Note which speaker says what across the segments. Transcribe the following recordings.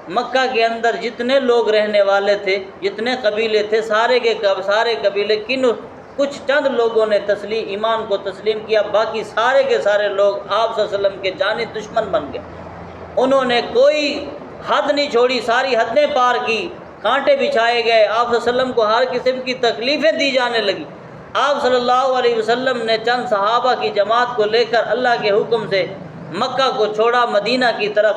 Speaker 1: مکہ کے اندر جتنے لوگ رہنے والے تھے، جتنے قبیلے تھے، سارے قبیلے کچھ چند لوگوں نے ایمان کو تسلیم کیا، باقی سارے کے سارے لوگ آپ صلی اللہ علیہ وسلم کے جانی دشمن بن گئے۔ انہوں نے کوئی حد نہیں چھوڑی، ساری حدیں پار کی، کانٹے بچھائے گئے، آپ صلی اللہ علیہ وسلم کو ہر قسم کی تکلیفیں دی جانے لگی۔ آپ صلی اللہ علیہ وسلم نے چند صحابہ کی جماعت کو لے کر اللہ کے حکم سے مکہ کو چھوڑا، مدینہ کی طرف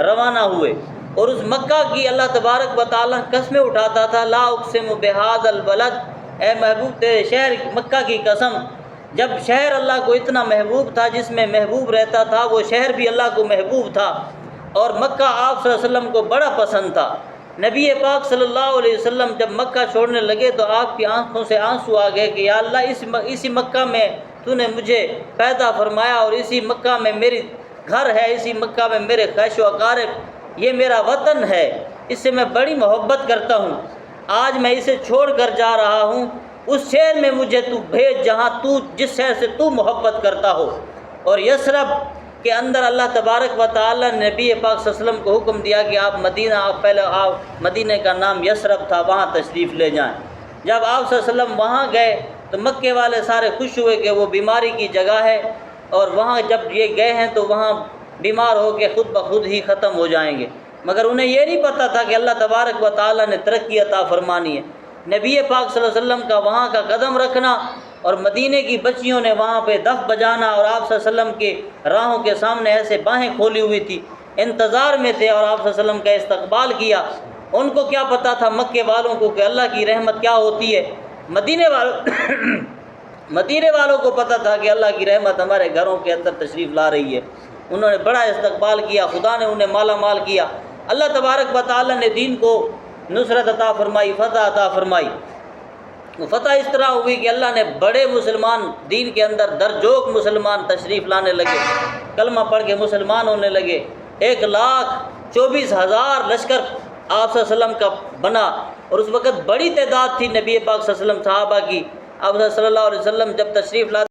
Speaker 1: روانہ ہوئے، اور اس مکہ کی اللہ تبارک و تعالیٰ قسمیں اٹھاتا تھا، لا اقسم بہذا البلد، اے محبوب تیرے شہر مکہ کی قسم۔ جب شہر اللہ کو اتنا محبوب تھا، جس میں محبوب رہتا تھا، وہ شہر بھی اللہ کو محبوب تھا، اور مکہ آپ صلی اللہ علیہ وسلم کو بڑا پسند تھا۔ نبی پاک صلی اللہ علیہ وسلم جب مکہ چھوڑنے لگے تو آپ کی آنکھوں سے آنسو آ گئے کہ یا اللہ، اسی مکہ میں تو نے مجھے پیدا فرمایا، اور اسی مکہ میں میری گھر ہے، اسی مکہ میں میرے خیش و اقارب، یہ میرا وطن ہے، اس سے میں بڑی محبت کرتا ہوں، آج میں اسے چھوڑ کر جا رہا ہوں، اس شہر میں مجھے تو بھیج جہاں جس شہر سے تو محبت کرتا ہو۔ اور یثرب کے اندر اللہ تبارک و تعالیٰ نے نبی پاک صلی اللہ علیہ وسلم کو حکم دیا کہ آپ مدینہ کا نام یثرب تھا، وہاں تشریف لے جائیں۔ جب آپ صلی اللہ علیہ وسلم وہاں گئے تو مکے والے سارے خوش ہوئے کہ وہ بیماری کی جگہ ہے، اور وہاں جب یہ گئے ہیں تو وہاں بیمار ہو کے خود بخود ہی ختم ہو جائیں گے، مگر انہیں یہ نہیں پتہ تھا کہ اللہ تبارک و تعالیٰ نے ترقی عطا فرمانی ہے۔ نبی پاک صلی اللہ علیہ وسلم کا وہاں کا قدم رکھنا، اور مدینے کی بچیوں نے وہاں پہ دف بجانا، اور آپ صلی اللہ علیہ وسلم کے راہوں کے سامنے ایسے باہیں کھولی ہوئی تھی، انتظار میں تھے، اور آپ صلی اللہ علیہ وسلم کا استقبال کیا۔ ان کو کیا پتہ تھا مکے والوں کو کہ اللہ کی رحمت کیا ہوتی ہے، مدینے والوں کو پتہ تھا کہ اللہ کی رحمت ہمارے گھروں کے اندر تشریف لا رہی ہے۔ انہوں نے بڑا استقبال کیا، خدا نے انہیں مالا مال کیا، اللہ تبارک و تعالیٰ نے دین کو نصرت عطا فرمائی، فتح عطا فرمائی۔ فتح اس طرح ہوئی کہ اللہ نے بڑے مسلمان دین کے اندر درجوک مسلمان تشریف لانے لگے، کلمہ پڑھ کے مسلمان ہونے لگے۔ 1,24,000 لشکر آپ صلی اللہ علیہ وسلم کا بنا، اور اس وقت بڑی تعداد تھی نبی پاک صلی اللہ علیہ وسلم صحابہ کی۔ آپ صلی اللہ علیہ وسلم جب تشریف لاتے